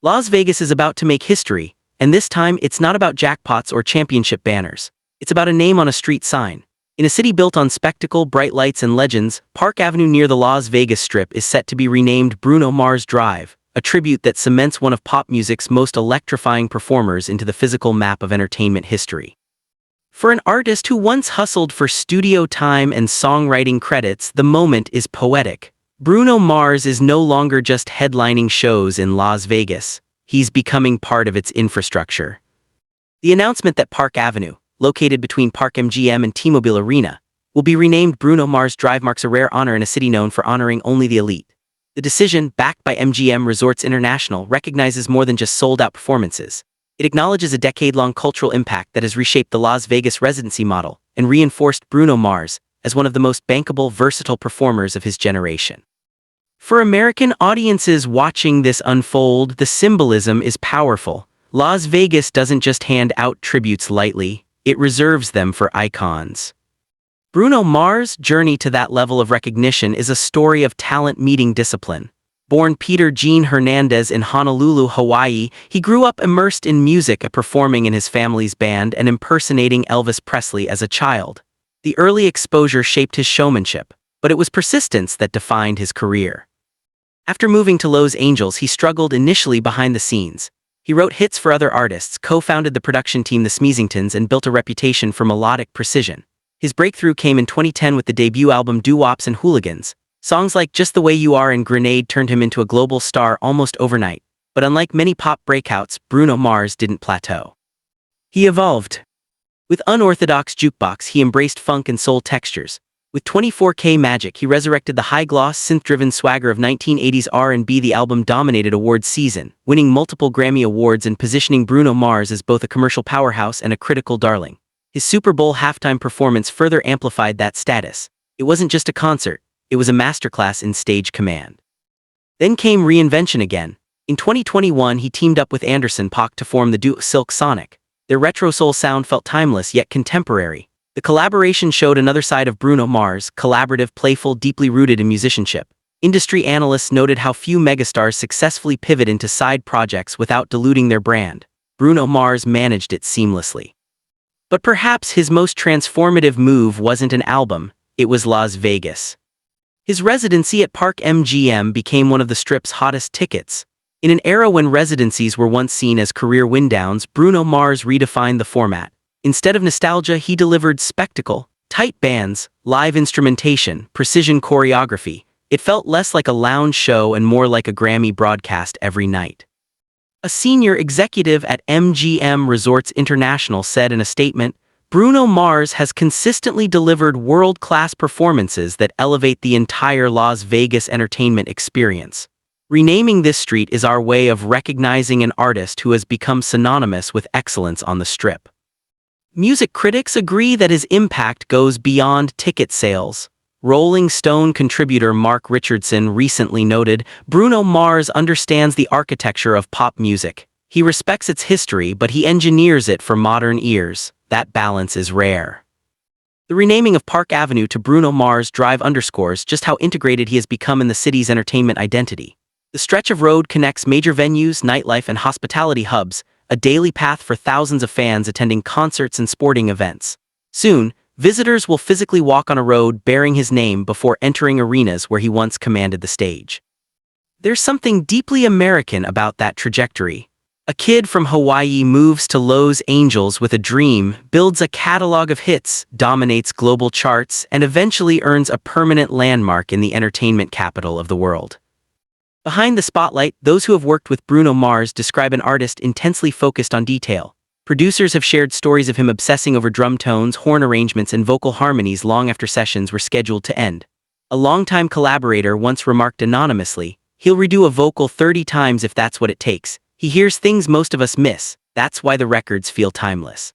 Las Vegas is about to make history, and this time it's not about jackpots or championship banners. It's about a name on a street sign. In a city built on spectacle, bright lights, and legends, Park Avenue near the Las Vegas Strip is set to be renamed Bruno Mars Drive, a tribute that cements one of pop music's most electrifying performers into the physical map of entertainment history. For an artist who once hustled for studio time and songwriting credits, the moment is poetic. Bruno Mars is no longer just headlining shows in Las Vegas. He's becoming part of its infrastructure. The announcement that Park Avenue, located between Park MGM and T-Mobile Arena, will be renamed Bruno Mars Drive marks a rare honor in a city known for honoring only the elite. The decision, backed by MGM Resorts International, recognizes more than just sold-out performances. It acknowledges a decade-long cultural impact that has reshaped the Las Vegas residency model and reinforced Bruno Mars as one of the most bankable, versatile performers of his generation. For American audiences watching this unfold, the symbolism is powerful. Las Vegas doesn't just hand out tributes lightly, it reserves them for icons. Bruno Mars' journey to that level of recognition is a story of talent meeting discipline. Born Peter Gene Hernandez in Honolulu, Hawaii, he grew up immersed in music, performing in his family's band and impersonating Elvis Presley as a child. The early exposure shaped his showmanship, but it was persistence that defined his career. After moving to Los Angeles, he struggled initially behind the scenes. He wrote hits for other artists, co-founded the production team The Smeezingtons, and built a reputation for melodic precision. His breakthrough came in 2010 with the debut album Doo-Wops and Hooligans. Songs like Just the Way You Are and Grenade turned him into a global star almost overnight. But unlike many pop breakouts, Bruno Mars didn't plateau. He evolved. With Unorthodox Jukebox, he embraced funk and soul textures. With 24K Magic, he resurrected the high-gloss, synth-driven swagger of 1980s R&B. The album dominated awards season, winning multiple Grammy Awards and positioning Bruno Mars as both a commercial powerhouse and a critical darling. His Super Bowl halftime performance further amplified that status. It wasn't just a concert, it was a masterclass in stage command. Then came reinvention again. In 2021, he teamed up with Anderson .Paak to form the duo Silk Sonic. Their retro soul sound felt timeless yet contemporary. The collaboration showed another side of Bruno Mars, collaborative, playful, deeply rooted in musicianship. Industry analysts noted how few megastars successfully pivot into side projects without diluting their brand. Bruno Mars managed it seamlessly. But perhaps his most transformative move wasn't an album, it was Las Vegas. His residency at Park MGM became one of the Strip's hottest tickets. In an era when residencies were once seen as career windowns, Bruno Mars redefined the format. Instead of nostalgia, he delivered spectacle, tight bands, live instrumentation, precision choreography. It felt less like a lounge show and more like a Grammy broadcast every night. A senior executive at MGM Resorts International said in a statement, "Bruno Mars has consistently delivered world-class performances that elevate the entire Las Vegas entertainment experience. Renaming this street is our way of recognizing an artist who has become synonymous with excellence on the Strip." Music critics agree that his impact goes beyond ticket sales. Rolling Stone contributor Mark Richardson recently noted, "Bruno Mars understands the architecture of pop music. He respects its history, but he engineers it for modern ears. That balance is rare." The renaming of Park Avenue to Bruno Mars Drive underscores just how integrated he has become in the city's entertainment identity. The stretch of road connects major venues, nightlife, and hospitality hubs, a daily path for thousands of fans attending concerts and sporting events. Soon, visitors will physically walk on a road bearing his name before entering arenas where he once commanded the stage. There's something deeply American about that trajectory. A kid from Hawaii moves to Los Angeles with a dream, builds a catalog of hits, dominates global charts, and eventually earns a permanent landmark in the entertainment capital of the world. Behind the spotlight, those who have worked with Bruno Mars describe an artist intensely focused on detail. Producers have shared stories of him obsessing over drum tones, horn arrangements, and vocal harmonies long after sessions were scheduled to end. A longtime collaborator once remarked anonymously, "He'll redo a vocal 30 times if that's what it takes. He hears things most of us miss. That's why the records feel timeless."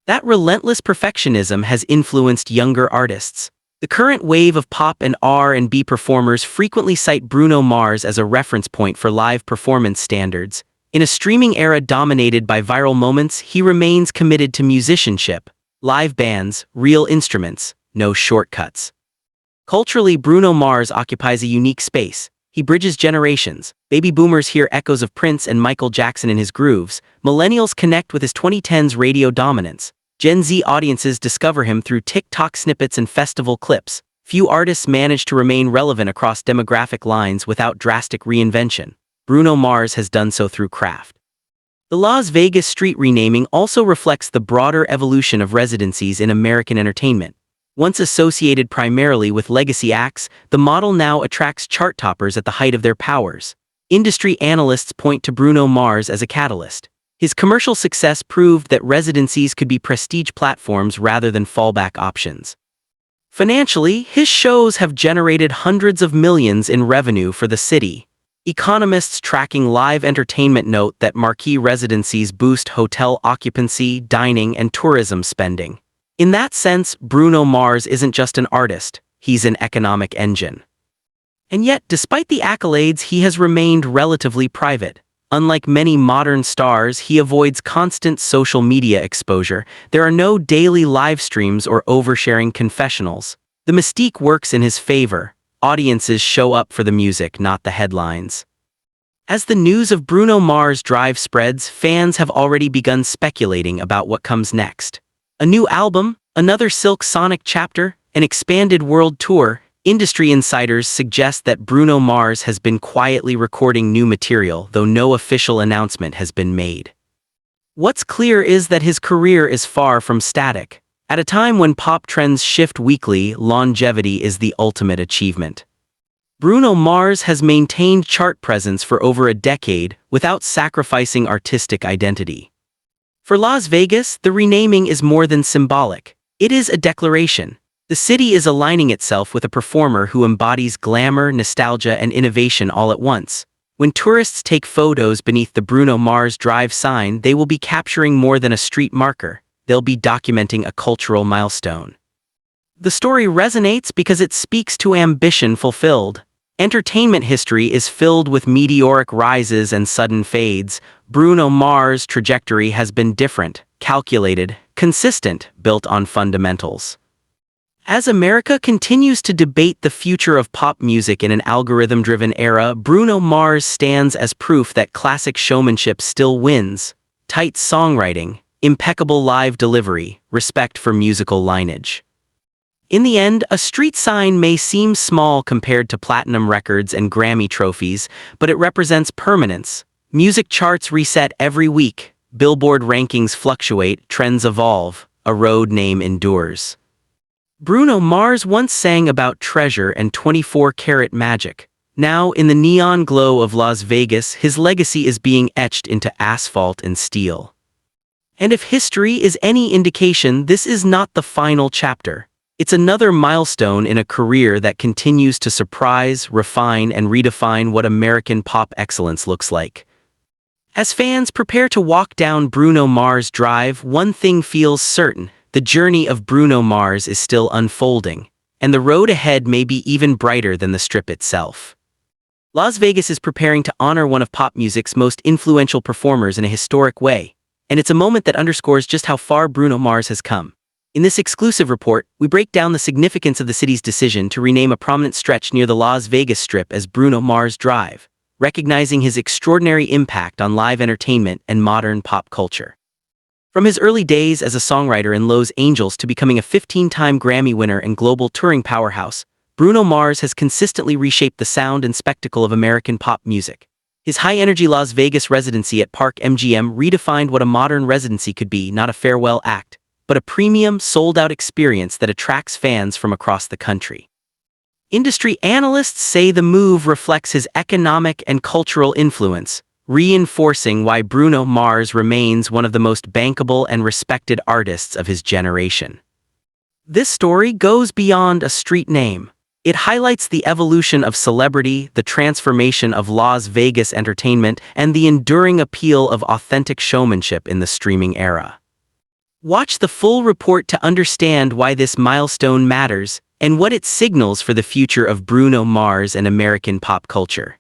That relentless perfectionism has influenced younger artists. The current wave of pop and R&B performers frequently cite Bruno Mars as a reference point for live performance standards. In a streaming era dominated by viral moments, he remains committed to musicianship. Live bands, real instruments, no shortcuts. Culturally, Bruno Mars occupies a unique space. He bridges generations. Baby boomers hear echoes of Prince and Michael Jackson in his grooves. Millennials connect with his 2010s radio dominance. Gen Z audiences discover him through TikTok snippets and festival clips. Few artists manage to remain relevant across demographic lines without drastic reinvention. Bruno Mars has done so through craft. The Las Vegas street renaming also reflects the broader evolution of residencies in American entertainment. Once associated primarily with legacy acts, the model now attracts chart toppers at the height of their powers. Industry analysts point to Bruno Mars as a catalyst. His commercial success proved that residencies could be prestige platforms rather than fallback options. Financially, his shows have generated hundreds of millions in revenue for the city. Economists tracking live entertainment note that marquee residencies boost hotel occupancy, dining, and tourism spending. In that sense, Bruno Mars isn't just an artist, he's an economic engine. And yet, despite the accolades, he has remained relatively private. Unlike many modern stars, he avoids constant social media exposure. There are no daily live streams or oversharing confessionals. The mystique works in his favor. Audiences show up for the music, not the headlines. As the news of Bruno Mars Drive spreads, fans have already begun speculating about what comes next. A new album, another Silk Sonic chapter, an expanded world tour. Industry insiders suggest that Bruno Mars has been quietly recording new material, though no official announcement has been made. What's clear is that his career is far from static. At a time when pop trends shift weekly, longevity is the ultimate achievement. Bruno Mars has maintained chart presence for over a decade without sacrificing artistic identity. For Las Vegas, the renaming is more than symbolic. It is a declaration. The city is aligning itself with a performer who embodies glamour, nostalgia, and innovation all at once. When tourists take photos beneath the Bruno Mars Drive sign, they will be capturing more than a street marker. They'll be documenting a cultural milestone. The story resonates because it speaks to ambition fulfilled. Entertainment history is filled with meteoric rises and sudden fades. Bruno Mars' trajectory has been different, calculated, consistent, built on fundamentals. As America continues to debate the future of pop music in an algorithm-driven era, Bruno Mars stands as proof that classic showmanship still wins. Tight songwriting, impeccable live delivery, respect for musical lineage. In the end, a street sign may seem small compared to platinum records and Grammy trophies, but it represents permanence. Music charts reset every week, Billboard rankings fluctuate, trends evolve, a road name endures. Bruno Mars once sang about treasure and 24-karat magic. Now, in the neon glow of Las Vegas, his legacy is being etched into asphalt and steel. And if history is any indication, this is not the final chapter. It's another milestone in a career that continues to surprise, refine, and redefine what American pop excellence looks like. As fans prepare to walk down Bruno Mars Drive, one thing feels certain: the journey of Bruno Mars is still unfolding, and the road ahead may be even brighter than the Strip itself. Las Vegas is preparing to honor one of pop music's most influential performers in a historic way, and it's a moment that underscores just how far Bruno Mars has come. In this exclusive report, we break down the significance of the city's decision to rename a prominent stretch near the Las Vegas Strip as Bruno Mars Drive, recognizing his extraordinary impact on live entertainment and modern pop culture. From his early days as a songwriter in Los Angeles to becoming a 15-time Grammy winner and global touring powerhouse, Bruno Mars has consistently reshaped the sound and spectacle of American pop music. His high-energy Las Vegas residency at Park MGM redefined what a modern residency could be, not a farewell act, but a premium, sold-out experience that attracts fans from across the country. Industry analysts say the move reflects his economic and cultural influence, reinforcing why Bruno Mars remains one of the most bankable and respected artists of his generation. This story goes beyond a street name. It highlights the evolution of celebrity, the transformation of Las Vegas entertainment, and the enduring appeal of authentic showmanship in the streaming era. Watch the full report to understand why this milestone matters and what it signals for the future of Bruno Mars and American pop culture.